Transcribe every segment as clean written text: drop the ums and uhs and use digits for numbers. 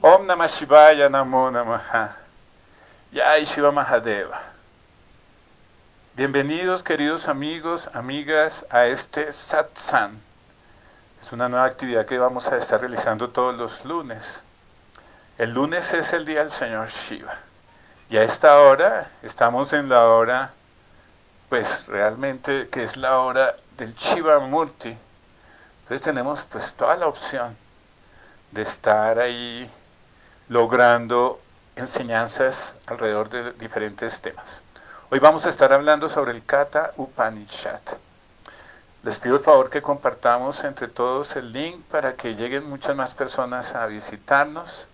Om Namah Shivaya Namo Namaha. Jai Shiva Mahadeva. Bienvenidos, queridos amigos, amigas, a este satsang. Es una nueva actividad que vamos a estar realizando todos los lunes. El lunes es el día del Señor Shiva. Y a esta hora, estamos en la hora, pues realmente que es la hora del Shiva Murti. Entonces tenemos pues toda la opción de estar ahí logrando enseñanzas alrededor de diferentes temas. Hoy vamos a estar hablando sobre el Katha Upanishad. Les pido el favor que compartamos entre todos el link para que lleguen muchas más personas a visitarnos.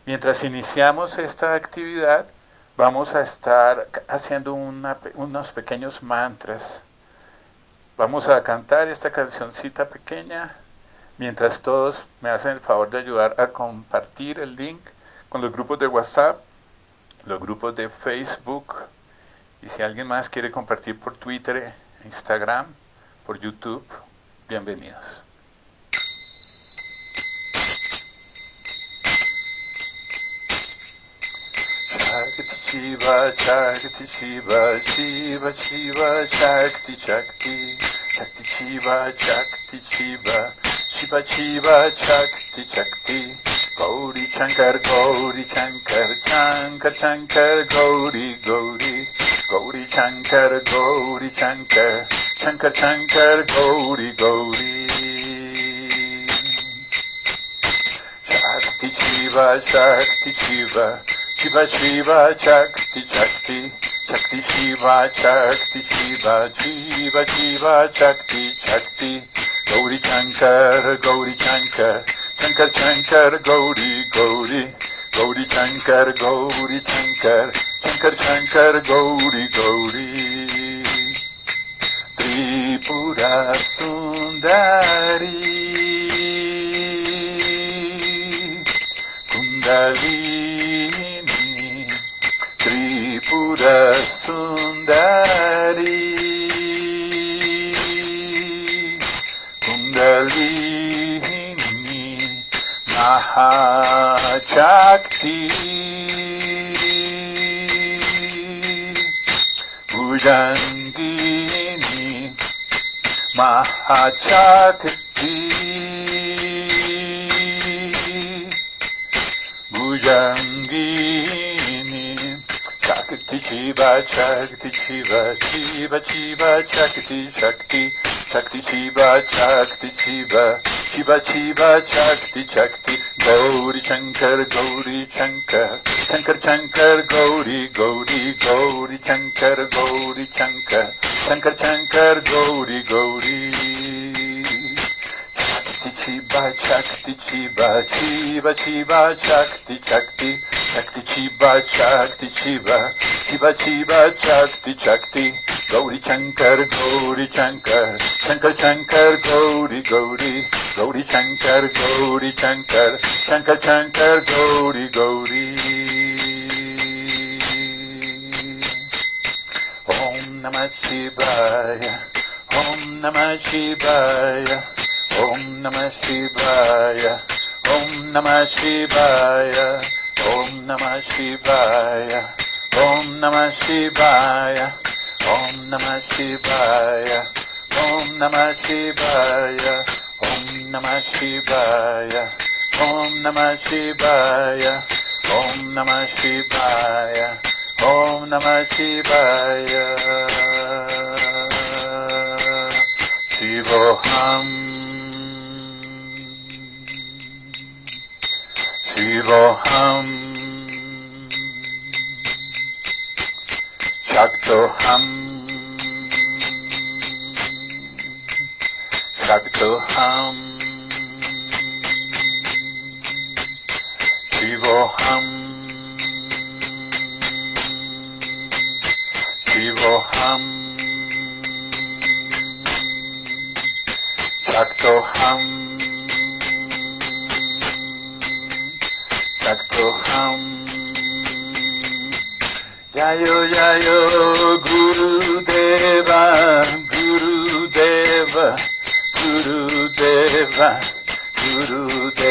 Mientras iniciamos esta actividad, vamos a estar haciendo unos pequeños mantras. Vamos a cantar esta cancioncita pequeña, mientras todos me hacen el favor de ayudar a compartir el link con los grupos de WhatsApp, los grupos de Facebook, y si alguien más quiere compartir por Twitter, Instagram, por YouTube, bienvenidos. Shakti Shiva, Shakti Shiva, Shiva Shiva, Shakti Shakti, Shakti Shiva, Shakti Shiva, Shiva Shiva, Shakti Shakti, Gauri Shankar, Gauri Shankar, Shankar Shankar, Gauri Gauri, Gauri Shankar, Gauri Shankar, Shankar Shankar, Gauri Gauri. Shakti Shiva, Shakti Shiva, Shiva Shiva, Shakti Shakti, Shakti Shiva, Shakti Shiva, Shiva Shiva, Shakti Shakti, Gauri Shankar, Gauri Shankar, Shankar Shankar, Gauri Gauri, Gauri Shankar, Gauri Shankar, Shankar Shankar, Gauri Gauri. Tripura Sundari, Kundalini, Tripura Sundari, Kundalini, Mahashakti, Bhujangini, Mahashakti, Bhujangini, Shakti Shiva, Shakti Shiva, Shiva Shiva, Shakti Shakti, Shakti Shiva, Shakti Shiva, Shiva Shiva, Shakti Shakti, Gauri Shankar, Gauri Shankar, Shankar Shankar, Gauri Gauri, Gauri Shankar, Gauri Shankar, Shankar Shankar, Gauri Gauri. Shakti Shiva, Shakti Shiva, Shiva Shiva, Shakti Shakti, Shakti Shiva, Shakti Shiva, Shiva Shiva, Shakti Shakti, Gauri Shankar, Gauri Shankar, Shankar Shankar, Gauri Gauri, Gauri Shankar, Gauri Shankar, Shankar Shankar, Gauri Gauri. Om Namah Shivaya, Om Namah Shivaya, Om Namah Shivaya, Om Namah Shivaya, Om Namah Shivaya, Om Namah Shivaya, Om Namah Shivaya, Om Namah Shivaya, Om Namah Shivaya, Om Namah Shivaya, Om Namah Shivaya, Om Namah Shivaya. Shivoham, Shivoham, Shaktoham, Shaktoham, Shivoham, Shivoham, Shaktoham, Shaktoham. Jayo Jayo Gurudeva, Gurudeva, Gurudeva, Gurudeva.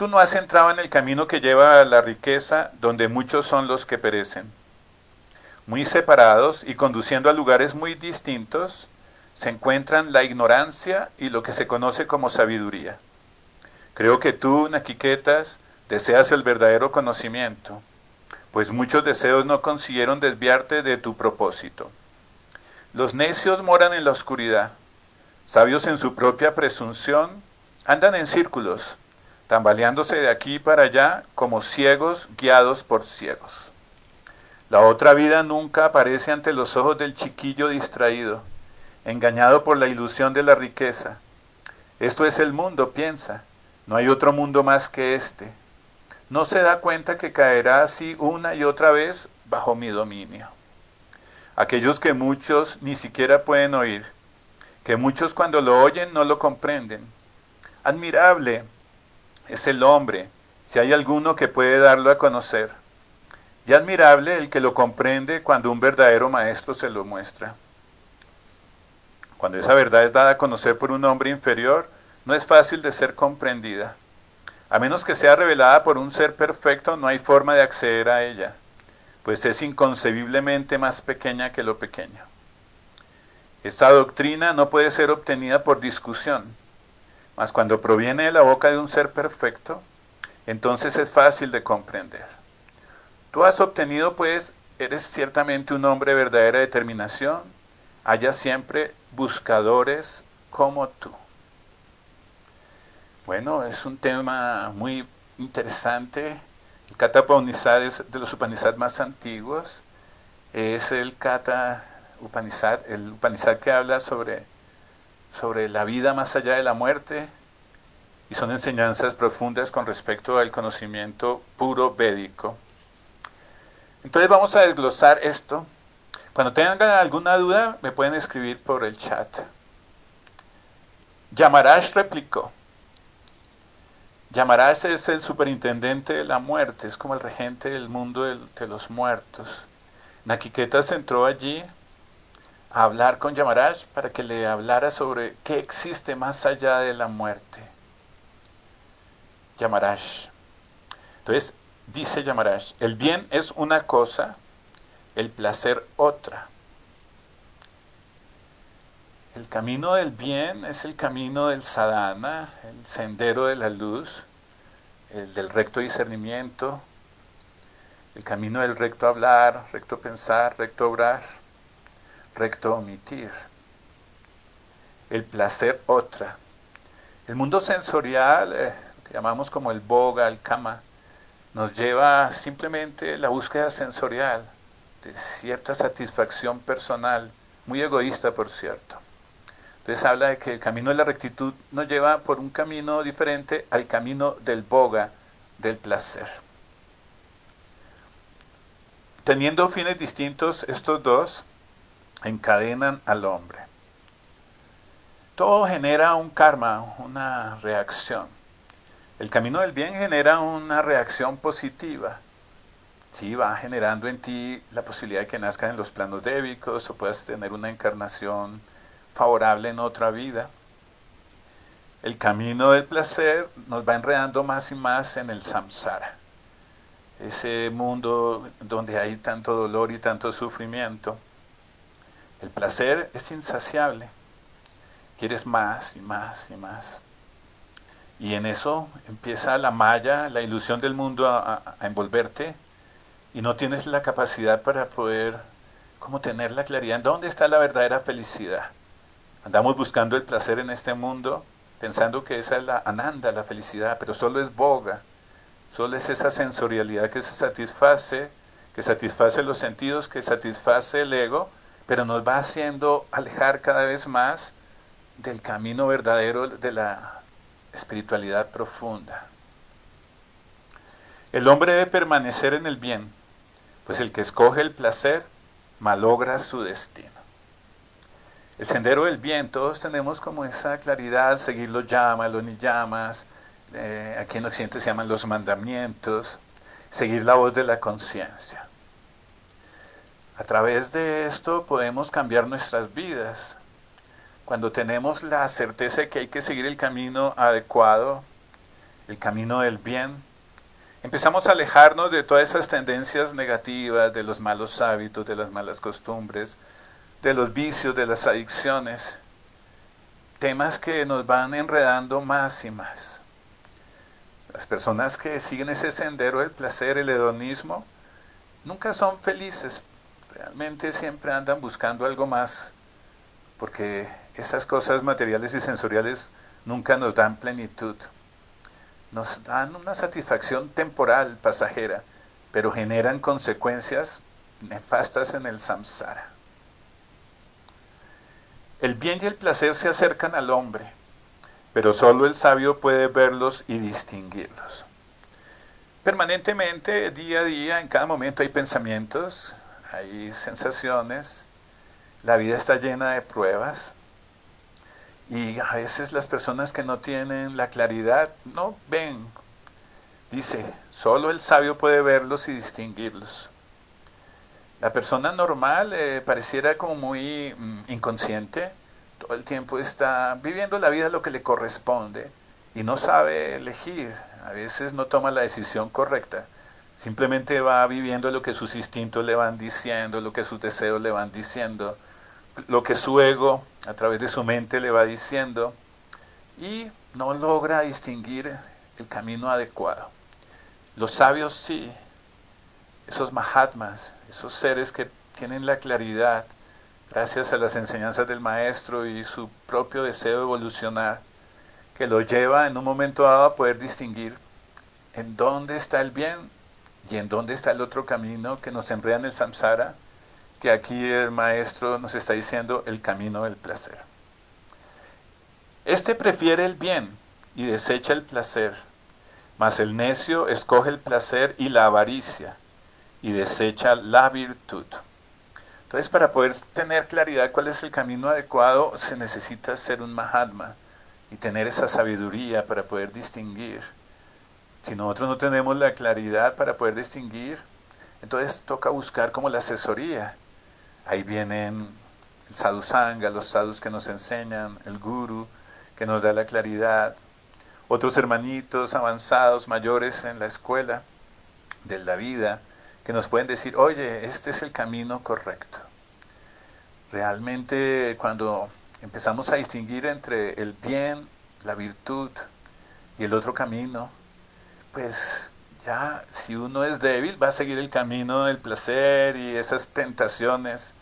Tú no has entrado en el camino que lleva a la riqueza, donde muchos son los que perecen. Muy separados y conduciendo a lugares muy distintos, se encuentran la ignorancia y lo que se conoce como sabiduría. Creo que tú, Naquiquetas, deseas el verdadero conocimiento, pues muchos deseos no consiguieron desviarte de tu propósito. Los necios moran en la oscuridad, sabios en su propia presunción, andan en círculos, tambaleándose de aquí para allá como ciegos guiados por ciegos. La otra vida nunca aparece ante los ojos del chiquillo distraído, engañado por la ilusión de la riqueza. Esto es el mundo, piensa, no hay otro mundo más que este. No se da cuenta que caerá así una y otra vez bajo mi dominio. Aquellos que muchos ni siquiera pueden oír, que muchos cuando lo oyen no lo comprenden. Admirable es el hombre, si hay alguno que puede darlo a conocer. Y admirable el que lo comprende cuando un verdadero maestro se lo muestra. Cuando esa verdad es dada a conocer por un hombre inferior, no es fácil de ser comprendida. A menos que sea revelada por un ser perfecto, no hay forma de acceder a ella, pues es inconcebiblemente más pequeña que lo pequeño. Esta doctrina no puede ser obtenida por discusión, mas cuando proviene de la boca de un ser perfecto, entonces es fácil de comprender. Tú has obtenido, pues, eres ciertamente un hombre de verdadera determinación, haya siempre buscadores como tú. Bueno, es un tema muy interesante. El Katha Upanishad es de los Upanishad más antiguos. Es el Katha Upanishad, el Upanishad que habla sobre la vida más allá de la muerte, y son enseñanzas profundas con respecto al conocimiento puro védico. Entonces vamos a desglosar esto. Cuando tengan alguna duda, me pueden escribir por el chat. Yamaraj replicó. Yamaraj es el superintendente de la muerte, es como el regente del mundo de los muertos. Naquiquetas entró allí a hablar con Yamaraj para que le hablara sobre qué existe más allá de la muerte. Yamaraj. Entonces, dice Yamaraj, el bien es una cosa, el placer otra. El camino del bien es el camino del sadhana, el sendero de la luz, el del recto discernimiento, el camino del recto hablar, recto pensar, recto obrar, recto omitir. El placer otra. El mundo sensorial, lo que llamamos como el boga, el kama, nos lleva simplemente la búsqueda sensorial de cierta satisfacción personal, muy egoísta por cierto. Entonces habla de que el camino de la rectitud nos lleva por un camino diferente al camino del boga, del placer. Teniendo fines distintos, estos dos encadenan al hombre. Todo genera un karma, una reacción. El camino del bien genera una reacción positiva. Sí, va generando en ti la posibilidad de que nazcan en los planos débicos o puedas tener una encarnación favorable en otra vida. El camino del placer nos va enredando más y más en el samsara, ese mundo donde hay tanto dolor y tanto sufrimiento. El placer es insaciable, quieres más y más y más. Y en eso empieza la maya, la ilusión del mundo a envolverte, y no tienes la capacidad para poder como tener la claridad en dónde está la verdadera felicidad. Andamos buscando el placer en este mundo, pensando que esa es la ananda, la felicidad, pero solo es boga, solo es esa sensorialidad que se satisface, que satisface los sentidos, que satisface el ego, pero nos va haciendo alejar cada vez más del camino verdadero de la espiritualidad profunda. El hombre debe permanecer en el bien, pues el que escoge el placer malogra su destino. El sendero del bien, todos tenemos como esa claridad, seguir los yamas, los niyamas, aquí en Occidente se llaman los mandamientos, seguir la voz de la conciencia. A través de esto podemos cambiar nuestras vidas. Cuando tenemos la certeza de que hay que seguir el camino adecuado, el camino del bien, empezamos a alejarnos de todas esas tendencias negativas, de los malos hábitos, de las malas costumbres, de los vicios, de las adicciones, temas que nos van enredando más y más. Las personas que siguen ese sendero del placer, el hedonismo, nunca son felices, realmente siempre andan buscando algo más, porque esas cosas materiales y sensoriales nunca nos dan plenitud. Nos dan una satisfacción temporal, pasajera, pero generan consecuencias nefastas en el samsara. El bien y el placer se acercan al hombre, pero solo el sabio puede verlos y distinguirlos. Permanentemente, día a día, en cada momento hay pensamientos, hay sensaciones, la vida está llena de pruebas y a veces las personas que no tienen la claridad no ven. Dice, solo el sabio puede verlos y distinguirlos. La persona normal pareciera como muy inconsciente, todo el tiempo está viviendo la vida lo que le corresponde y no sabe elegir, a veces no toma la decisión correcta, simplemente va viviendo lo que sus instintos le van diciendo, lo que sus deseos le van diciendo, lo que su ego a través de su mente le va diciendo y no logra distinguir el camino adecuado. Los sabios sí, esos mahatmas, esos seres que tienen la claridad gracias a las enseñanzas del maestro y su propio deseo de evolucionar, que lo lleva en un momento dado a poder distinguir en dónde está el bien y en dónde está el otro camino que nos enreda en el samsara, que aquí el maestro nos está diciendo el camino del placer. Este prefiere el bien y desecha el placer, mas el necio escoge el placer y la avaricia y desecha la virtud. Entonces, para poder tener claridad cuál es el camino adecuado, se necesita ser un mahatma y tener esa sabiduría para poder distinguir. Si nosotros no tenemos la claridad para poder distinguir, entonces toca buscar como la asesoría. Ahí vienen el sadhusanga, los sadhus que nos enseñan, el guru que nos da la claridad, otros hermanitos avanzados, mayores en la escuela de la vida, que nos pueden decir, oye, este es el camino correcto. Realmente cuando empezamos a distinguir entre el bien, la virtud y el otro camino, pues ya si uno es débil va a seguir el camino del placer y esas tentaciones,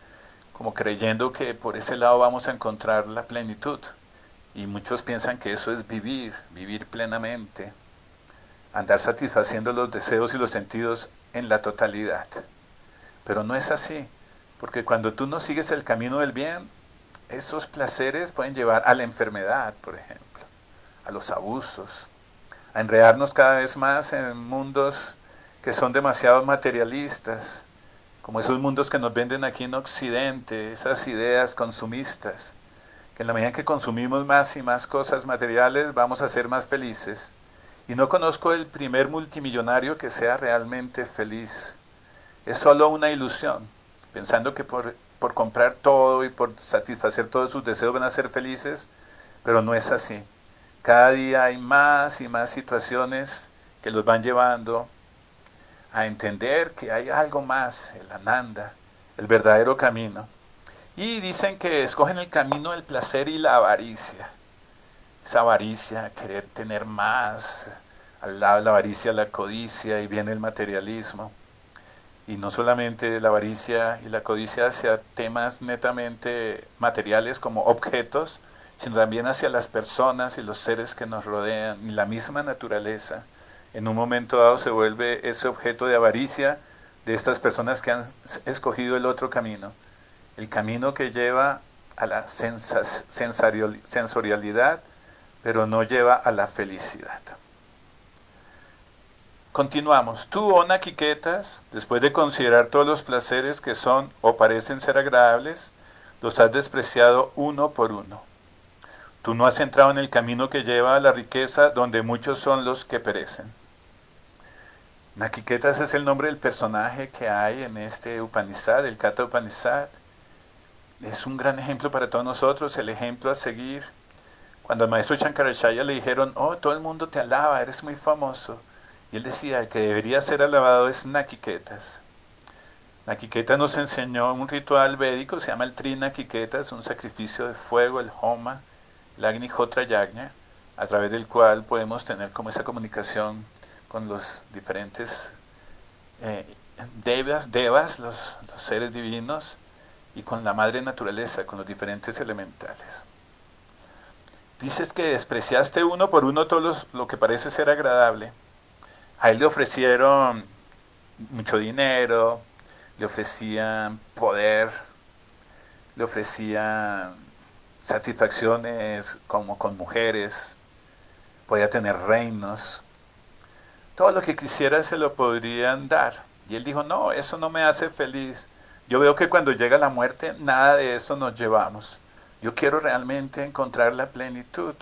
como creyendo que por ese lado vamos a encontrar la plenitud. Y muchos piensan que eso es vivir, vivir plenamente, andar satisfaciendo los deseos y los sentidos en la totalidad. Pero no es así, porque cuando tú no sigues el camino del bien, esos placeres pueden llevar a la enfermedad, por ejemplo, a los abusos, a enredarnos cada vez más en mundos que son demasiado materialistas, como esos mundos que nos venden aquí en Occidente, esas ideas consumistas, que en la medida en que consumimos más y más cosas materiales vamos a ser más felices. Y no conozco el primer multimillonario que sea realmente feliz. Es solo una ilusión, pensando que por comprar todo y por satisfacer todos sus deseos van a ser felices, pero no es así. Cada día hay más y más situaciones que los van llevando a entender que hay algo más, el ananda, el verdadero camino. Y dicen que escogen el camino del placer y la avaricia. Esa avaricia, querer tener más, al lado de la avaricia la codicia y viene el materialismo. Y no solamente la avaricia y la codicia hacia temas netamente materiales como objetos, sino también hacia las personas y los seres que nos rodean y la misma naturaleza. En un momento dado se vuelve ese objeto de avaricia de estas personas que han escogido el otro camino, el camino que lleva a la sensorialidad, pero no lleva a la felicidad. Continuamos. Tú, oh Nachiquetas, después de considerar todos los placeres que son o parecen ser agradables, los has despreciado uno por uno. Tú no has entrado en el camino que lleva a la riqueza, donde muchos son los que perecen. Nachiquetas es el nombre del personaje que hay en este Upanishad, el Katha Upanishad. Es un gran ejemplo para todos nosotros, el ejemplo a seguir. Cuando al maestro Shankaracharya le dijeron, oh, todo el mundo te alaba, eres muy famoso. Y él decía, el que debería ser alabado es Nakiketas. Nakiketa nos enseñó un ritual védico, se llama el Trinakiketa, es un sacrificio de fuego, el Homa, el Agnihotra Yajna, a través del cual podemos tener como esa comunicación con los diferentes devas, los seres divinos, y con la madre naturaleza, con los diferentes elementales. Dices que despreciaste uno por uno todo lo que parece ser agradable. A él le ofrecieron mucho dinero, le ofrecían poder, le ofrecían satisfacciones como con mujeres, podía tener reinos. Todo lo que quisiera se lo podrían dar. Y él dijo, no, eso no me hace feliz. Yo veo que cuando llega la muerte, nada de eso nos llevamos. Yo quiero realmente encontrar la plenitud.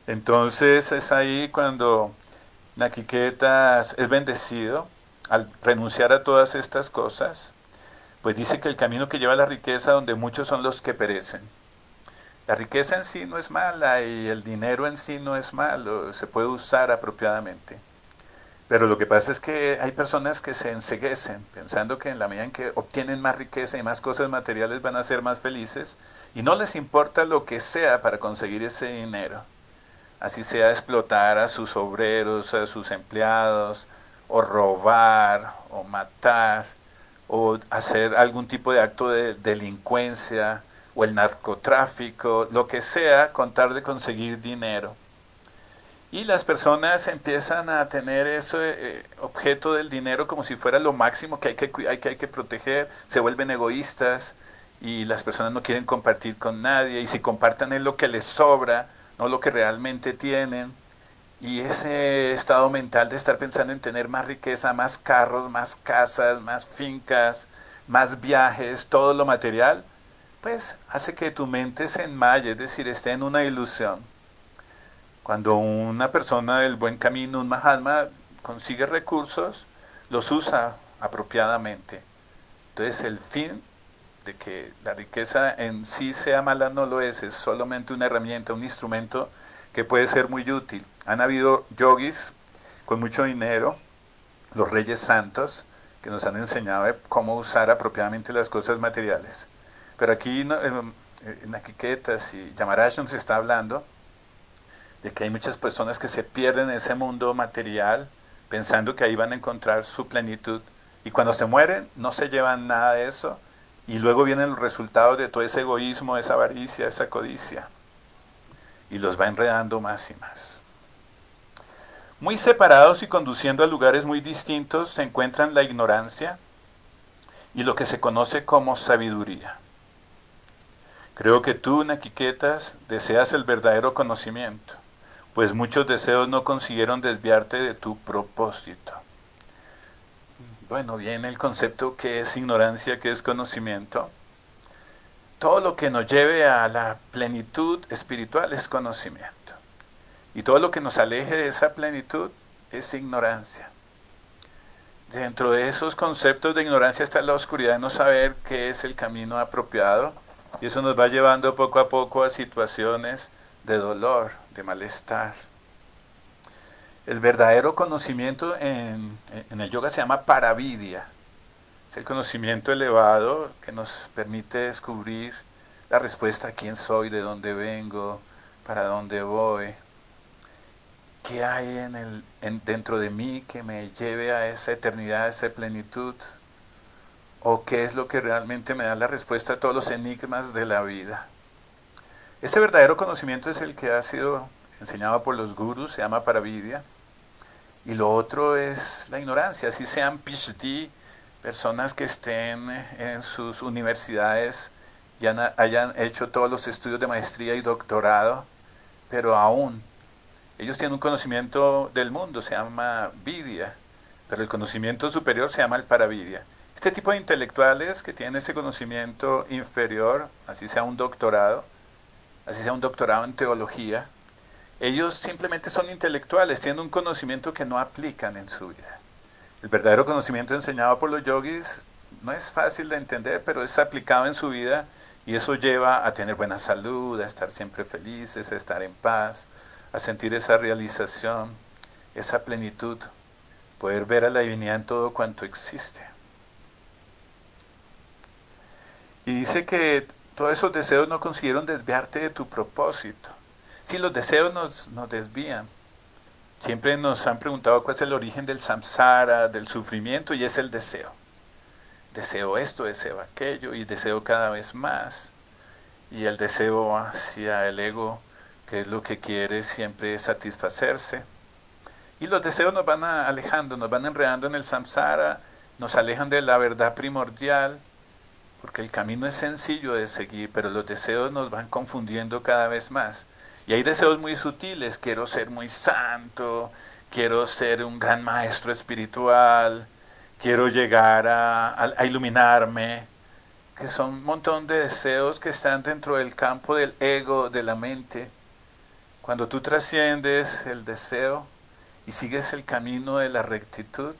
Entonces es ahí cuando Nakiketas es bendecido al renunciar a todas estas cosas, pues dice que el camino que lleva a la riqueza donde muchos son los que perecen. La riqueza en sí no es mala y el dinero en sí no es malo, se puede usar apropiadamente. Pero lo que pasa es que hay personas que se enceguecen pensando que en la medida en que obtienen más riqueza y más cosas materiales van a ser más felices y no les importa lo que sea para conseguir ese dinero. Así sea explotar a sus obreros, a sus empleados, o robar, o matar, o hacer algún tipo de acto de delincuencia, o el narcotráfico, lo que sea, con tal de conseguir dinero. Y las personas empiezan a tener ese objeto del dinero como si fuera lo máximo que hay que proteger, se vuelven egoístas y las personas no quieren compartir con nadie y si comparten es lo que les sobra, no lo que realmente tienen. Y ese estado mental de estar pensando en tener más riqueza, más carros, más casas, más fincas, más viajes, todo lo material, pues hace que tu mente se enmaye, es decir, esté en una ilusión. Cuando una persona del buen camino, un Mahatma, consigue recursos, los usa apropiadamente. Entonces el fin de que la riqueza en sí sea mala no lo es solamente una herramienta, un instrumento que puede ser muy útil. Han habido yogis con mucho dinero, los reyes santos, que nos han enseñado cómo usar apropiadamente las cosas materiales. Pero aquí en Nakiketas y Yamaraj nos está hablando de que hay muchas personas que se pierden en ese mundo material pensando que ahí van a encontrar su plenitud y cuando se mueren no se llevan nada de eso y luego vienen los resultados de todo ese egoísmo, esa avaricia, esa codicia y los va enredando más y más. Muy separados y conduciendo a lugares muy distintos se encuentran la ignorancia y lo que se conoce como sabiduría. Creo que tú, Nakiketas, deseas el verdadero conocimiento, pues muchos deseos no consiguieron desviarte de tu propósito. Bueno, viene el concepto que es ignorancia, que es conocimiento. Todo lo que nos lleve a la plenitud espiritual es conocimiento. Y todo lo que nos aleje de esa plenitud es ignorancia. Dentro de esos conceptos de ignorancia está la oscuridad de no saber qué es el camino apropiado. Y eso nos va llevando poco a poco a situaciones de dolor, de malestar. El verdadero conocimiento en el yoga se llama paravidya. Es el conocimiento elevado que nos permite descubrir la respuesta a quién soy, de dónde vengo, para dónde voy. ¿Qué hay dentro de mí que me lleve a esa eternidad, a esa plenitud? ¿O qué es lo que realmente me da la respuesta a todos los enigmas de la vida? Ese verdadero conocimiento es el que ha sido enseñado por los gurús, se llama paravidya. Y lo otro es la ignorancia, así sean PhD, personas que estén en sus universidades, ya hayan hecho todos los estudios de maestría y doctorado, pero aún ellos tienen un conocimiento del mundo, se llama vidya, pero el conocimiento superior se llama el paravidya. Este tipo de intelectuales que tienen ese conocimiento inferior, así sea un doctorado en teología, ellos simplemente son intelectuales, tienen un conocimiento que no aplican en su vida. El verdadero conocimiento enseñado por los yogis no es fácil de entender, pero es aplicado en su vida Y eso lleva a tener buena salud, a estar siempre felices, a estar en paz, a sentir esa realización, esa plenitud, poder ver a la divinidad en todo cuanto existe. Y dice que todos esos deseos no consiguieron desviarte de tu propósito. Si los deseos nos desvían, siempre nos han preguntado cuál es el origen del samsara, del sufrimiento, y es el deseo. Deseo esto, deseo aquello, y deseo cada vez más. Y el deseo hacia el ego, que es lo que quiere siempre satisfacerse. Y los deseos nos van alejando, nos van enredando en el samsara, nos alejan de la verdad primordial, porque el camino es sencillo de seguir, pero los deseos nos van confundiendo cada vez más. Y hay deseos muy sutiles: quiero ser muy santo, quiero ser un gran maestro espiritual, quiero llegar a iluminarme, que son un montón de deseos que están dentro del campo del ego, de la mente. Cuando tú trasciendes el deseo y sigues el camino de la rectitud,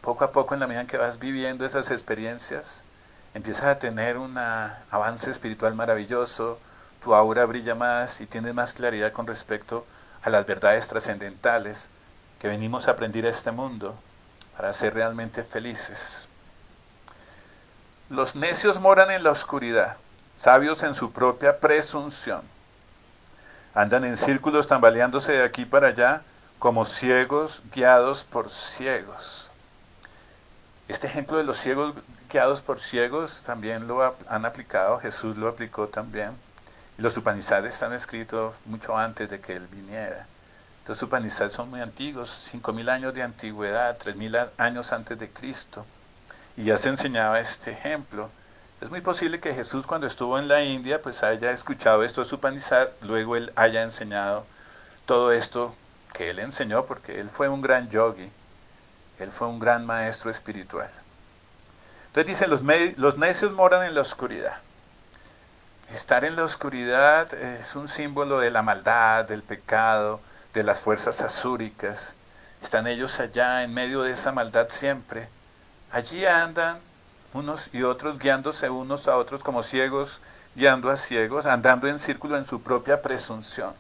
poco a poco, en la medida en que vas viviendo esas experiencias, empiezas a tener un avance espiritual maravilloso, tu aura brilla más y tienes más claridad con respecto a las verdades trascendentales que venimos a aprender a este mundo para ser realmente felices. Los necios moran en la oscuridad, sabios en su propia presunción. Andan en círculos tambaleándose de aquí para allá como ciegos guiados por ciegos. Este ejemplo de los ciegos guiados por ciegos también lo han aplicado, Jesús lo aplicó también. Y los Upanishads están escritos mucho antes de que él viniera. Los Upanishads son muy antiguos, 5.000 años de antigüedad, 3.000 años antes de Cristo. Y ya se enseñaba este ejemplo. Es muy posible que Jesús, cuando estuvo en la India, pues haya escuchado estos Upanishads, luego él haya enseñado todo esto que él enseñó, porque él fue un gran yogi, él fue un gran maestro espiritual. Entonces dice, los necios moran en la oscuridad. Estar en la oscuridad es un símbolo de la maldad, del pecado, de las fuerzas asúricas. Están ellos allá en medio de esa maldad siempre. Allí andan unos y otros guiándose unos a otros como ciegos, guiando a ciegos, andando en círculo en su propia presunción.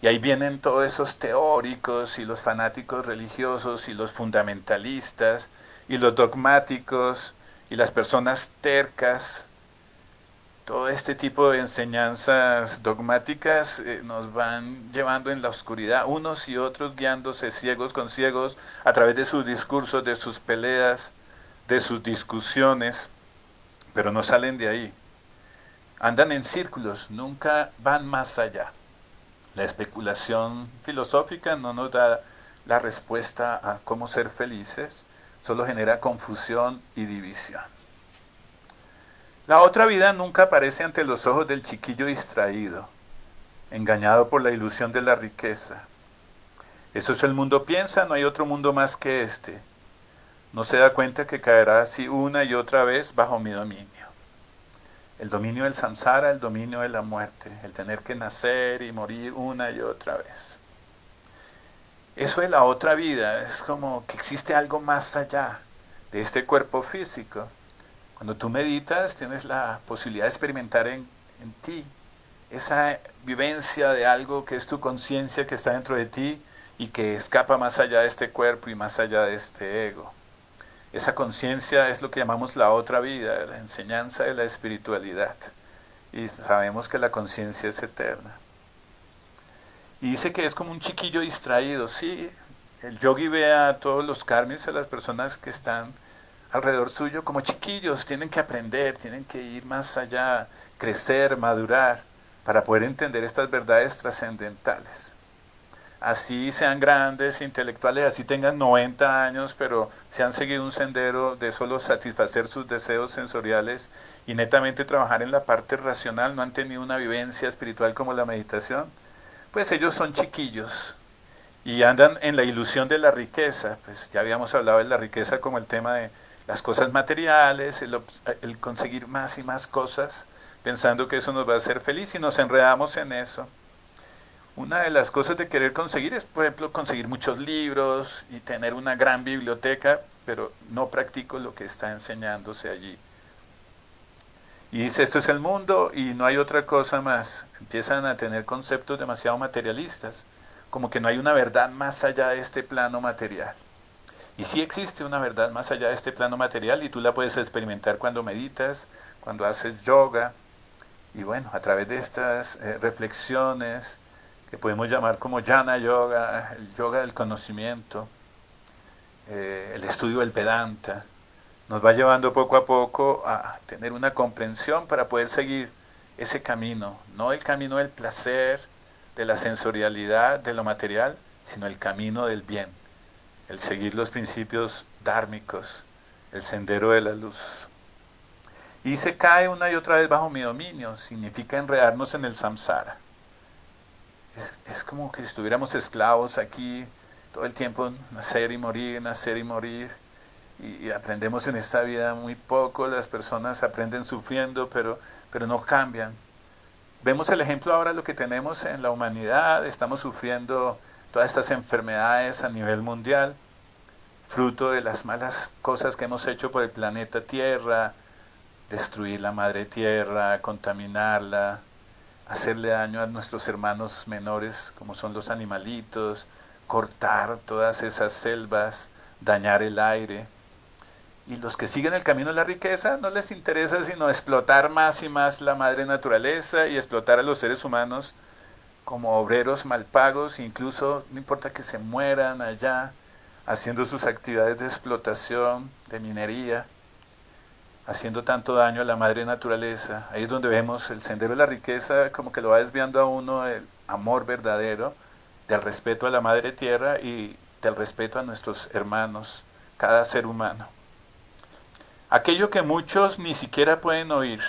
Y ahí vienen todos esos teóricos y los fanáticos religiosos y los fundamentalistas y los dogmáticos y las personas tercas. Todo este tipo de enseñanzas dogmáticas nos van llevando en la oscuridad, unos y otros guiándose ciegos con ciegos a través de sus discursos, de sus peleas, de sus discusiones, pero no salen de ahí. Andan en círculos, nunca van más allá. La especulación filosófica no nos da la respuesta a cómo ser felices, solo genera confusión y división. La otra vida nunca aparece ante los ojos del chiquillo distraído, engañado por la ilusión de la riqueza. Eso es el mundo piensa, no hay otro mundo más que este. No se da cuenta que caerá así una y otra vez bajo mi dominio. El dominio del samsara, el dominio de la muerte, el tener que nacer y morir una y otra vez. Eso de la otra vida es como que existe algo más allá de este cuerpo físico. Cuando tú meditas tienes la posibilidad de experimentar en ti esa vivencia de algo que es tu conciencia que está dentro de ti y que escapa más allá de este cuerpo y más allá de este ego. Esa conciencia es lo que llamamos la otra vida, la enseñanza de la espiritualidad. Y sabemos que la conciencia es eterna. Y dice que es como un chiquillo distraído. Sí, el yogi ve a todos los karmis, a las personas que están alrededor suyo, como chiquillos. Tienen que aprender, tienen que ir más allá, crecer, madurar, para poder entender estas verdades trascendentales. Así sean grandes, intelectuales, así tengan 90 años, pero se han seguido un sendero de solo satisfacer sus deseos sensoriales y netamente trabajar en la parte racional, no han tenido una vivencia espiritual como la meditación, pues ellos son chiquillos y andan en la ilusión de la riqueza. Pues ya habíamos hablado de la riqueza como el tema de las cosas materiales, el conseguir más y más cosas, pensando que eso nos va a hacer feliz y nos enredamos en eso. Una de las cosas de querer conseguir es, por ejemplo, conseguir muchos libros y tener una gran biblioteca, pero no practico lo que está enseñándose allí. Y dice, esto es el mundo y no hay otra cosa más. Empiezan a tener conceptos demasiado materialistas, como que no hay una verdad más allá de este plano material. Y sí existe una verdad más allá de este plano material y tú la puedes experimentar cuando meditas, cuando haces yoga. Y bueno, a través de estas reflexiones que podemos llamar como jnana yoga, el yoga del conocimiento, el estudio del Vedanta, nos va llevando poco a poco a tener una comprensión para poder seguir ese camino, no el camino del placer, de la sensorialidad, de lo material, sino el camino del bien, el seguir los principios dármicos, el sendero de la luz. Y se cae una y otra vez bajo mi dominio, significa enredarnos en el samsara. Es como que estuviéramos esclavos aquí, todo el tiempo nacer y morir, nacer y morir. Y aprendemos en esta vida muy poco, las personas aprenden sufriendo, pero no cambian. Vemos el ejemplo ahora de lo que tenemos en la humanidad, estamos sufriendo todas estas enfermedades a nivel mundial, fruto de las malas cosas que hemos hecho por el planeta Tierra, destruir la madre tierra, contaminarla, hacerle daño a nuestros hermanos menores como son los animalitos, cortar todas esas selvas, dañar el aire. Y los que siguen el camino de la riqueza no les interesa sino explotar más y más la madre naturaleza y explotar a los seres humanos como obreros mal pagos, incluso no importa que se mueran allá haciendo sus actividades de explotación, de minería, haciendo tanto daño a la madre naturaleza. Ahí es donde vemos el sendero de la riqueza como que lo va desviando a uno del amor verdadero, del respeto a la madre tierra y del respeto a nuestros hermanos, cada ser humano. Aquello que muchos ni siquiera pueden oír.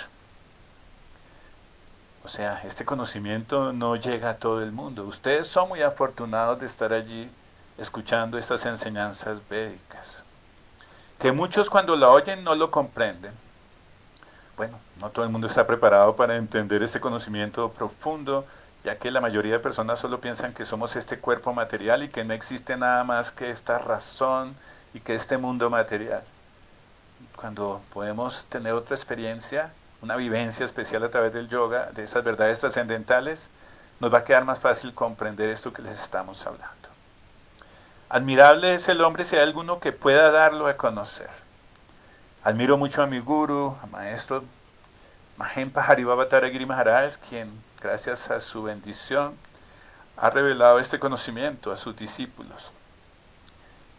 O sea, este conocimiento no llega a todo el mundo. Ustedes son muy afortunados de estar allí escuchando estas enseñanzas védicas. Que muchos cuando la oyen no lo comprenden. Bueno, no todo el mundo está preparado para entender este conocimiento profundo, ya que la mayoría de personas solo piensan que somos este cuerpo material y que no existe nada más que esta razón y que este mundo material. Cuando podemos tener otra experiencia, una vivencia especial a través del yoga, de esas verdades trascendentales, nos va a quedar más fácil comprender esto que les estamos hablando. Admirable es el hombre si hay alguno que pueda darlo a conocer. Admiro mucho a mi guru, a maestro Mahenpa Haribhavatara Maharaj, quien gracias a su bendición ha revelado este conocimiento a sus discípulos.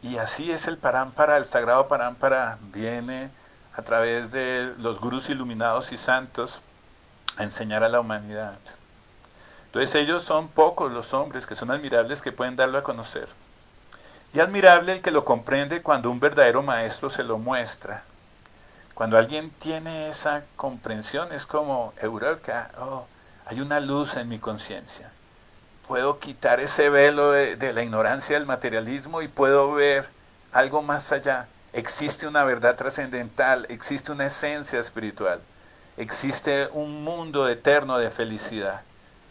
Y así es el Parampara, el sagrado Parampara viene a través de los gurús iluminados y santos a enseñar a la humanidad. Entonces ellos son pocos los hombres que son admirables que pueden darlo a conocer. Y admirable el que lo comprende cuando un verdadero maestro se lo muestra. Cuando alguien tiene esa comprensión es como eureka, oh, hay una luz en mi conciencia. Puedo quitar ese velo de la ignorancia del materialismo y puedo ver algo más allá. Existe una verdad trascendental, existe una esencia espiritual, existe un mundo eterno de felicidad.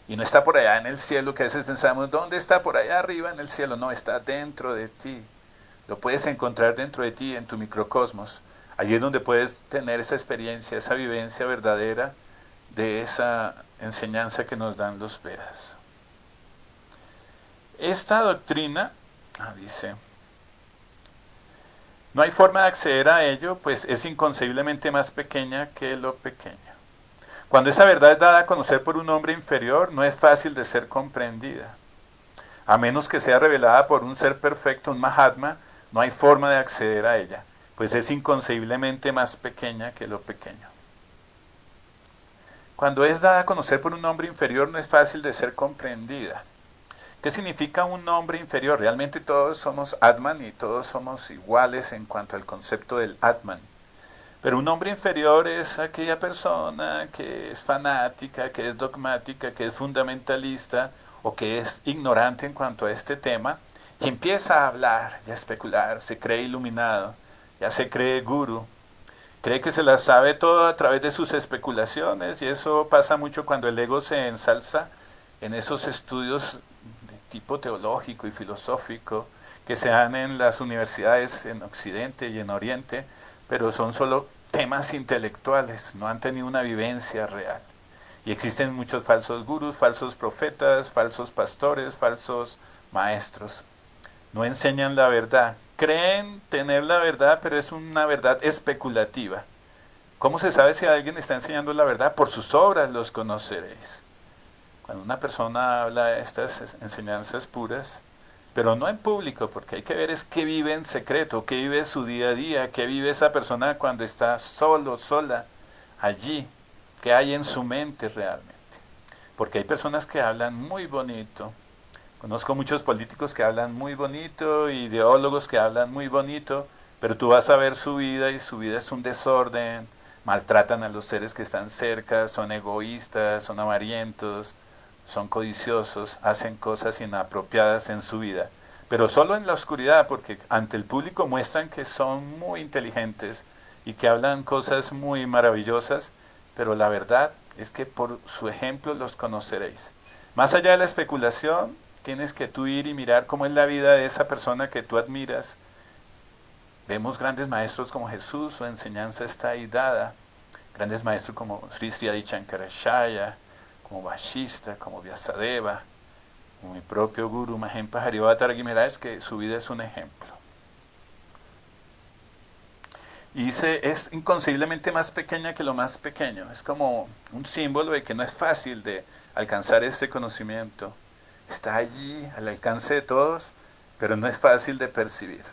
Y no está por allá en el cielo, que a veces pensamos, ¿dónde está? Por allá arriba en el cielo. No, está dentro de ti. Lo puedes encontrar dentro de ti, en tu microcosmos. Allí es donde puedes tener esa experiencia, esa vivencia verdadera de esa enseñanza que nos dan los Vedas. Esta doctrina, dice, no hay forma de acceder a ello, pues es inconcebiblemente más pequeña que lo pequeño. Cuando esa verdad es dada a conocer por un hombre inferior, no es fácil de ser comprendida. A menos que sea revelada por un ser perfecto, un Mahatma, no hay forma de acceder a ella, pues es inconcebiblemente más pequeña que lo pequeño. Cuando es dada a conocer por un hombre inferior, no es fácil de ser comprendida. ¿Qué significa un hombre inferior? Realmente todos somos Atman y todos somos iguales en cuanto al concepto del Atman. Pero un hombre inferior es aquella persona que es fanática, que es dogmática, que es fundamentalista o que es ignorante en cuanto a este tema y empieza a hablar y a especular, se cree iluminado, ya se cree gurú, cree que se la sabe todo a través de sus especulaciones y eso pasa mucho cuando el ego se ensalza en esos estudios de tipo teológico y filosófico que se dan en las universidades en Occidente y en Oriente, pero son solo temas intelectuales, no han tenido una vivencia real. Y existen muchos falsos gurús, falsos profetas, falsos pastores, falsos maestros. No enseñan la verdad. Creen tener la verdad, pero es una verdad especulativa. ¿Cómo se sabe si alguien está enseñando la verdad? Por sus obras los conoceréis. Cuando una persona habla de estas enseñanzas puras, pero no en público, porque hay que ver es qué vive en secreto, qué vive su día a día, qué vive esa persona cuando está solo, sola, allí, qué hay en su mente realmente. Porque hay personas que hablan muy bonito. Conozco muchos políticos que hablan muy bonito, ideólogos que hablan muy bonito, pero tú vas a ver su vida y su vida es un desorden, maltratan a los seres que están cerca, son egoístas, son avarientos, son codiciosos, hacen cosas inapropiadas en su vida, pero solo en la oscuridad, porque ante el público muestran que son muy inteligentes y que hablan cosas muy maravillosas, pero la verdad es que por su ejemplo los conoceréis. Más allá de la especulación, tienes que tú ir y mirar cómo es la vida de esa persona que tú admiras. Vemos grandes maestros como Jesús, su enseñanza está ahí dada. Grandes maestros como Sri Sri Adi Shankaracharya, como Vashista, como Vyasadeva, como mi propio guru Mahenpa Haribhattara Maharaj, que su vida es un ejemplo. Y dice, es inconcebiblemente más pequeña que lo más pequeño. Es como un símbolo de que no es fácil de alcanzar este conocimiento. Está allí, al alcance de todos, pero no es fácil de percibir.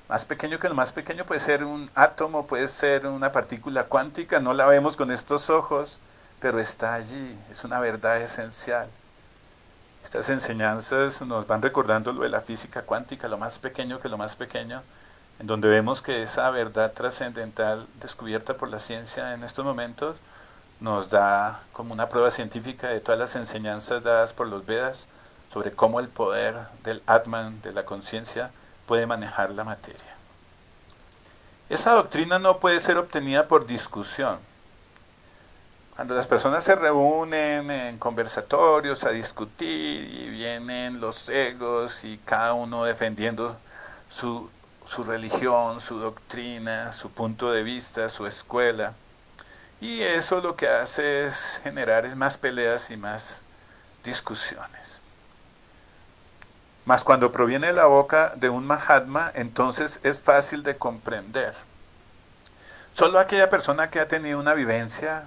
Más pequeño que lo más pequeño puede ser un átomo, puede ser una partícula cuántica, no la vemos con estos ojos, pero está allí, es una verdad esencial. Estas enseñanzas nos van recordando lo de la física cuántica, lo más pequeño que lo más pequeño, en donde vemos que esa verdad trascendental descubierta por la ciencia en estos momentos nos da como una prueba científica de todas las enseñanzas dadas por los Vedas sobre cómo el poder del Atman, de la conciencia, puede manejar la materia. Esa doctrina no puede ser obtenida por discusión. Cuando las personas se reúnen en conversatorios a discutir y vienen los egos y cada uno defendiendo su religión, su doctrina, su punto de vista, su escuela, y eso lo que hace es generar más peleas y más discusiones. Mas cuando proviene de la boca de un Mahatma, entonces es fácil de comprender. Solo aquella persona que ha tenido una vivencia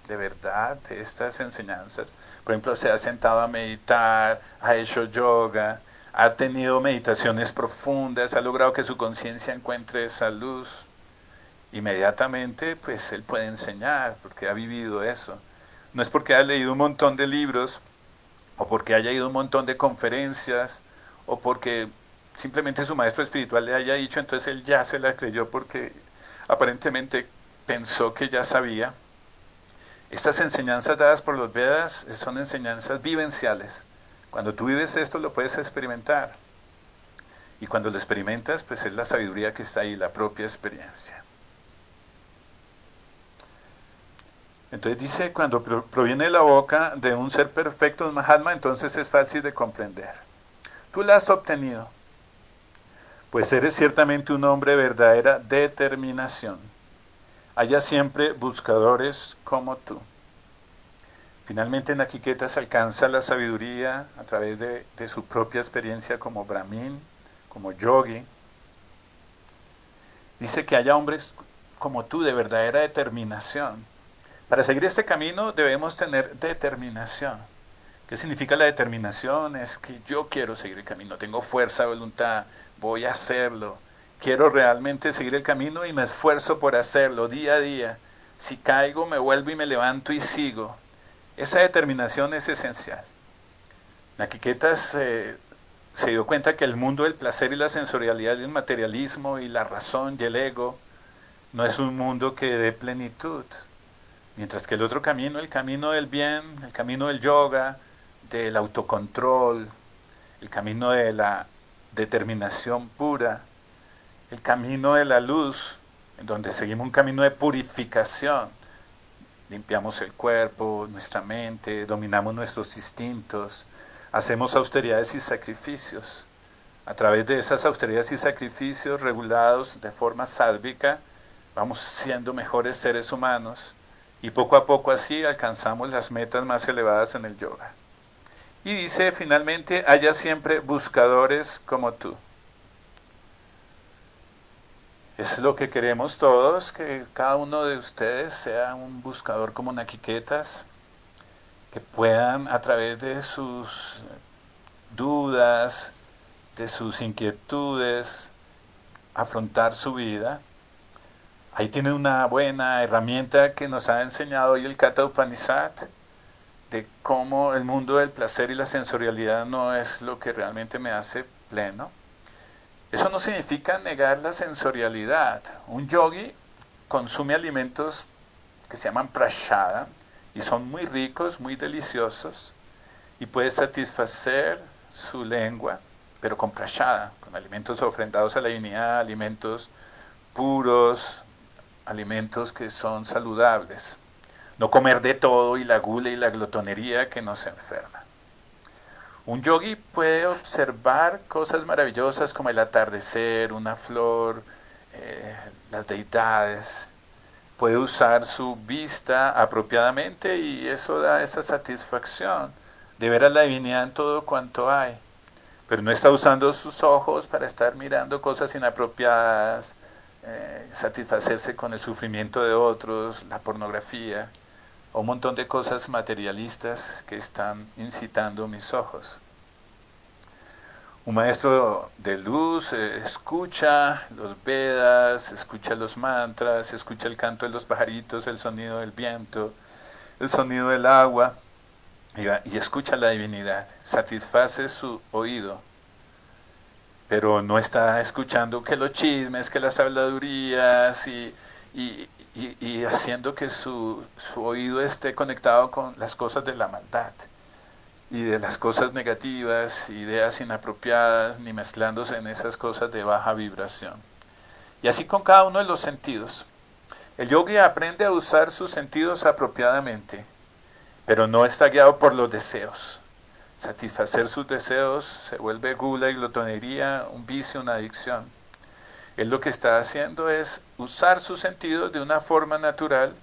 de verdad de estas enseñanzas, por ejemplo, se ha sentado a meditar, ha hecho yoga, ha tenido meditaciones profundas, ha logrado que su conciencia encuentre esa luz, inmediatamente pues él puede enseñar porque ha vivido eso. No es porque haya leído un montón de libros o porque haya ido a un montón de conferencias o porque simplemente su maestro espiritual le haya dicho, entonces él ya se la creyó porque aparentemente pensó que ya sabía. Estas enseñanzas dadas por los Vedas son enseñanzas vivenciales. Cuando tú vives esto lo puedes experimentar. Y cuando lo experimentas, pues es la sabiduría que está ahí, la propia experiencia. Entonces dice, cuando proviene de la boca de un ser perfecto, un Mahatma, entonces es fácil de comprender. Tú la has obtenido, pues eres ciertamente un hombre de verdadera determinación. Haya siempre buscadores como tú. Finalmente Nachiqueta se alcanza la sabiduría a través de su propia experiencia como brahmin, como yogi. Dice que haya hombres como tú de verdadera determinación. Para seguir este camino debemos tener determinación. ¿Qué significa la determinación? Es que yo quiero seguir el camino, tengo fuerza, voluntad, voy a hacerlo. Quiero realmente seguir el camino y me esfuerzo por hacerlo día a día. Si caigo, me vuelvo y me levanto y sigo. Esa determinación es esencial. Nachiqueta se dio cuenta que el mundo del placer y la sensorialidad y el materialismo y la razón y el ego no es un mundo que dé plenitud. Mientras que el otro camino, el camino del bien, el camino del yoga, del autocontrol, el camino de la determinación pura, el camino de la luz, en donde seguimos un camino de purificación. Limpiamos el cuerpo, nuestra mente, dominamos nuestros instintos, hacemos austeridades y sacrificios. A través de esas austeridades y sacrificios regulados de forma sálvica, vamos siendo mejores seres humanos y poco a poco así alcanzamos las metas más elevadas en el yoga. Y dice finalmente, haya siempre buscadores como tú. Es lo que queremos todos, que cada uno de ustedes sea un buscador como Nachiquetas, que puedan a través de sus dudas, de sus inquietudes, afrontar su vida. Ahí tiene una buena herramienta que nos ha enseñado hoy el Katha Upanishad, de cómo el mundo del placer y la sensorialidad no es lo que realmente me hace pleno. Eso no significa negar la sensorialidad. Un yogi consume alimentos que se llaman prashada y son muy ricos, muy deliciosos y puede satisfacer su lengua, pero con prashada, con alimentos ofrendados a la divinidad, alimentos puros, alimentos que son saludables. No comer de todo y la gula y la glotonería que nos enferma. Un yogi puede observar cosas maravillosas como el atardecer, una flor, las deidades. Puede usar su vista apropiadamente y eso da esa satisfacción de ver a la divinidad en todo cuanto hay. Pero no está usando sus ojos para estar mirando cosas inapropiadas, satisfacerse con el sufrimiento de otros, la pornografía, o un montón de cosas materialistas que están incitando mis ojos. Un maestro de luz escucha los Vedas, escucha los mantras, escucha el canto de los pajaritos, el sonido del viento, el sonido del agua, y escucha la divinidad, satisface su oído, pero no está escuchando que los chismes, que las habladurías y haciendo que su oído esté conectado con las cosas de la maldad y de las cosas negativas, ideas inapropiadas, ni mezclándose en esas cosas de baja vibración. Y así con cada uno de los sentidos. El yogi aprende a usar sus sentidos apropiadamente, pero no está guiado por los deseos. Satisfacer sus deseos se vuelve gula y glotonería, un vicio, una adicción. Él lo que está haciendo es usar sus sentidos de una forma natural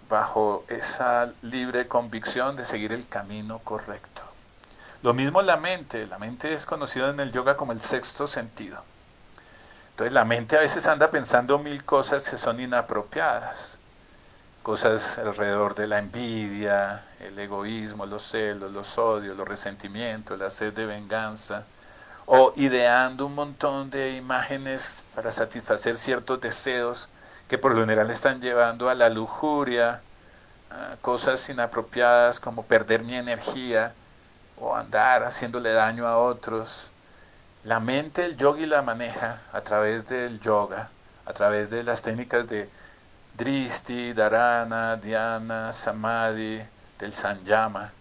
bajo esa libre convicción de seguir el camino correcto. Lo mismo la mente es conocida en el yoga como el sexto sentido. Entonces la mente a veces anda pensando mil cosas que son inapropiadas, cosas alrededor de la envidia, el egoísmo, los celos, los odios, los resentimientos, la sed de venganza, o ideando un montón de imágenes para satisfacer ciertos deseos que por lo general están llevando a la lujuria, a cosas inapropiadas como perder mi energía o andar haciéndole daño a otros. La mente el yogi la maneja a través del yoga, a través de las técnicas de Dristi, Dharana, Dhyana, Samadhi, del Sanyama.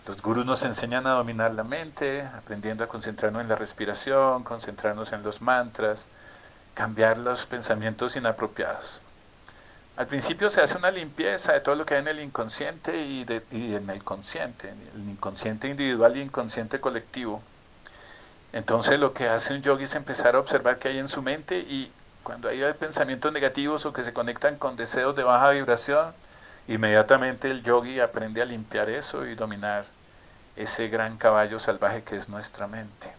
Los gurús nos enseñan a dominar la mente, aprendiendo a concentrarnos en la respiración, concentrarnos en los mantras, cambiar los pensamientos inapropiados. Al principio se hace una limpieza de todo lo que hay en el inconsciente y en el consciente, el inconsciente individual y inconsciente colectivo. Entonces lo que hace un yogi es empezar a observar qué hay en su mente y cuando hay pensamientos negativos o que se conectan con deseos de baja vibración, inmediatamente el yogi aprende a limpiar eso y dominar ese gran caballo salvaje que es nuestra mente.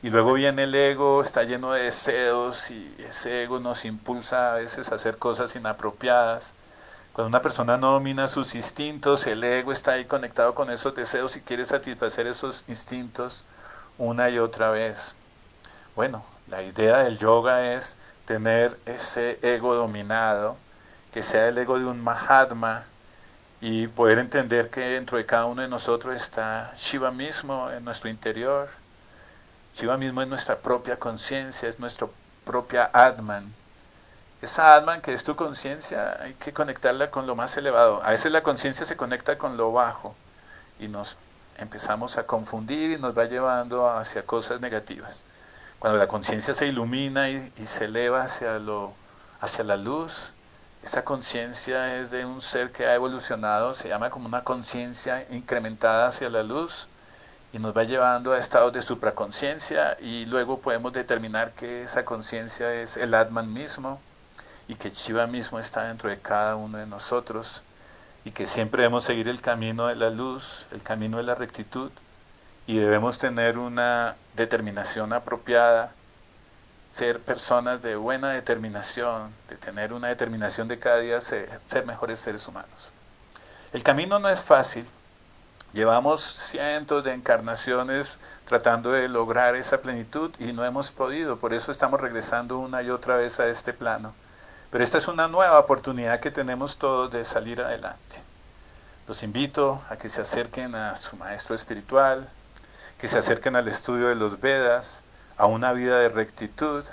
Y luego viene el ego, está lleno de deseos y ese ego nos impulsa a veces a hacer cosas inapropiadas. Cuando una persona no domina sus instintos, el ego está ahí conectado con esos deseos y quiere satisfacer esos instintos una y otra vez. Bueno, la idea del yoga es tener ese ego dominado, que sea el ego de un Mahatma y poder entender que dentro de cada uno de nosotros está Shiva mismo en nuestro interior. Shiva mismo es nuestra propia conciencia, es nuestra propia Atman. Esa Atman que es tu conciencia hay que conectarla con lo más elevado. A veces la conciencia se conecta con lo bajo y nos empezamos a confundir y nos va llevando hacia cosas negativas. Cuando la conciencia se ilumina y se eleva hacia la luz, esa conciencia es de un ser que ha evolucionado, se llama como una conciencia incrementada hacia la luz, y nos va llevando a estados de supraconciencia y luego podemos determinar que esa conciencia es el Atman mismo y que Shiva mismo está dentro de cada uno de nosotros y que siempre debemos seguir el camino de la luz, el camino de la rectitud y debemos tener una determinación apropiada, ser personas de buena determinación, de tener una determinación de cada día ser mejores seres humanos. El camino no es fácil, llevamos cientos de encarnaciones tratando de lograr esa plenitud y no hemos podido, por eso estamos regresando una y otra vez a este plano. Pero esta es una nueva oportunidad que tenemos todos de salir adelante. Los invito a que se acerquen a su maestro espiritual, que se acerquen al estudio de los Vedas, a una vida de rectitud.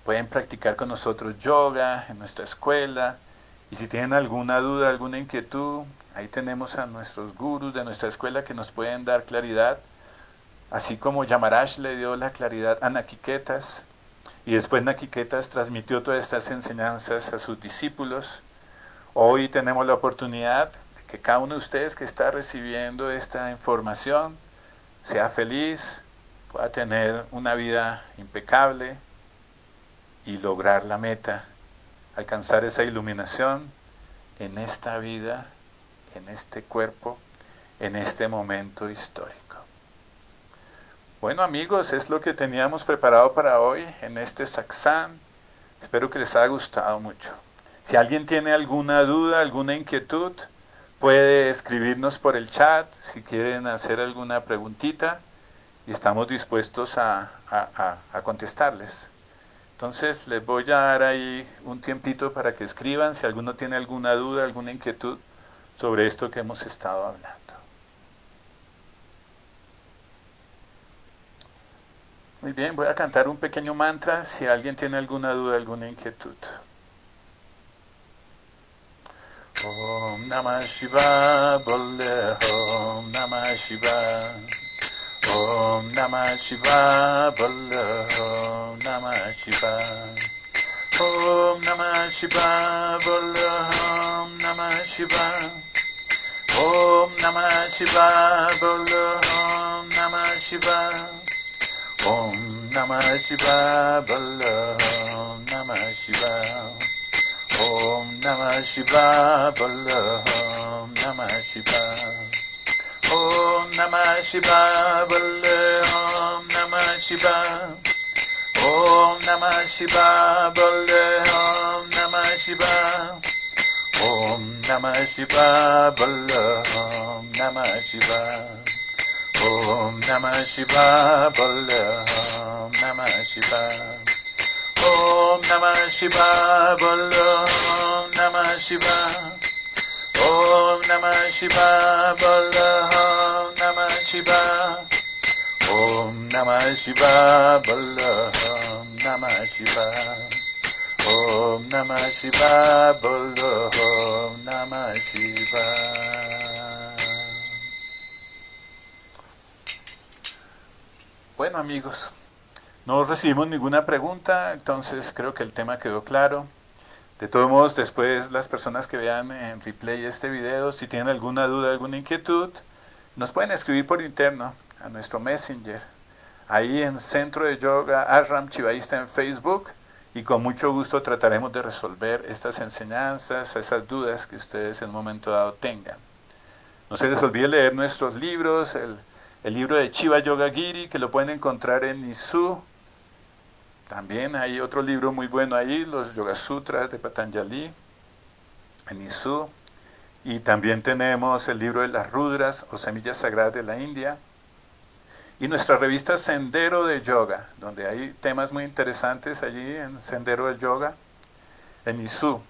Pueden practicar con nosotros yoga en nuestra escuela. Y si tienen alguna duda, alguna inquietud, ahí tenemos a nuestros gurús de nuestra escuela que nos pueden dar claridad. Así como Yamaraj le dio la claridad a Nachiquetas, y después Nachiquetas transmitió todas estas enseñanzas a sus discípulos. Hoy tenemos la oportunidad de que cada uno de ustedes que está recibiendo esta información sea feliz, pueda tener una vida impecable y lograr la meta, alcanzar esa iluminación en esta vida, en este cuerpo, en este momento histórico. Bueno amigos, es lo que teníamos preparado para hoy en este satsang. Espero que les haya gustado mucho. Si alguien tiene alguna duda, alguna inquietud, puede escribirnos por el chat si quieren hacer alguna preguntita y estamos dispuestos a contestarles. Entonces les voy a dar ahí un tiempito para que escriban si alguno tiene alguna duda, alguna inquietud sobre esto que hemos estado hablando. Muy bien, voy a cantar un pequeño mantra si alguien tiene alguna duda, alguna inquietud. Om Namah Shivaya, Bolle Om Namah Shivaya. Om Namah Shivaya, Bolle Om Namah Shivaya. Om Namah Shivaya, Bolle Om Namah Shivaya. Om Namah Shivaya, Bolle Om Namah Shivaya. Om Namah Shivaya, Bolle Om Namah Shivaya. Om Namah Shivaya, Bolle Om Namah Shivaya. Om Namah Shivaya, Bolle Om Namah Shivaya. Om Namah Shivaya, Bolle Om Namah Shivaya. Om Namah Shivaya, Bolle Om Namah Shivaya. Om Namah Shivaya, Bolle Om Namah Shivaya. Om Namah Shivaya, Bolle Om Namah Shivaya. Om Namah Shivaya, Bolle Om Namah Shivaya. Om Namah Shivaya, Bolle Om Namah Shivaya. Om Namah Shivaya, Bolle Om Namah Shivaya. Bueno amigos, no recibimos ninguna pregunta, entonces creo que el tema quedó claro. De todos modos, después las personas que vean en replay este video, si tienen alguna duda, alguna inquietud, nos pueden escribir por interno a nuestro Messenger, ahí en Centro de Yoga Ashram Shivaísta en Facebook, y con mucho gusto trataremos de resolver estas enseñanzas, esas dudas que ustedes en un momento dado tengan. No se les olvide leer nuestros libros, el libro de Shiva Yoga Giri, que lo pueden encontrar en Nisu. También hay otro libro muy bueno ahí, los Yoga Sutras de Patanjali, en Nisu. Y también tenemos el libro de las Rudras o Semillas Sagradas de la India. Y nuestra revista Sendero de Yoga, donde hay temas muy interesantes allí en Sendero del Yoga, en Nisu.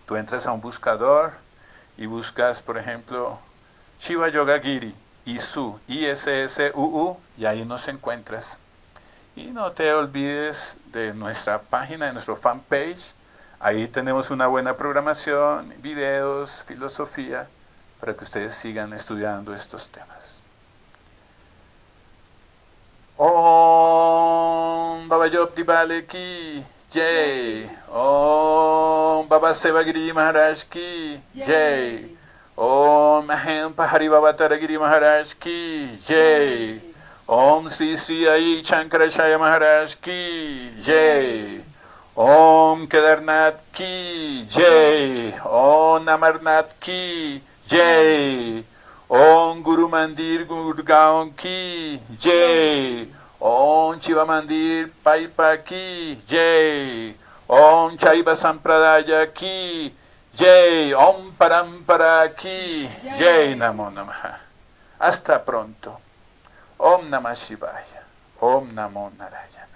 Tú entras a un buscador y buscas, por ejemplo, Shiva Yoga Giri, ISU, ISSUU, y ahí nos encuentras. Y no te olvides de nuestra página, de nuestro fanpage. Ahí tenemos una buena programación, videos, filosofía, para que ustedes sigan estudiando estos temas. Om Baba Yopti Bale ki Jai. Om Baba Sevagiri Maharaj ki Jai. Om Ahem Paharivavatara Maharaj Ki Jai. Om Sri Sri Ai Shankaracharya Maharaj Ki Jai. Om Kedarnath Ki Jai. Om Amarnath Ki Jai. Om Guru Mandir Gurgaon Ki Jai. Om Shiva Mandir Paipa Ki Jai. Om Chaiva Sampradaya Ki Jai. Om Parampara Ki Jai. Namo Namaha. Hasta pronto. Om Namah Shivaya. Om Namo Narayana.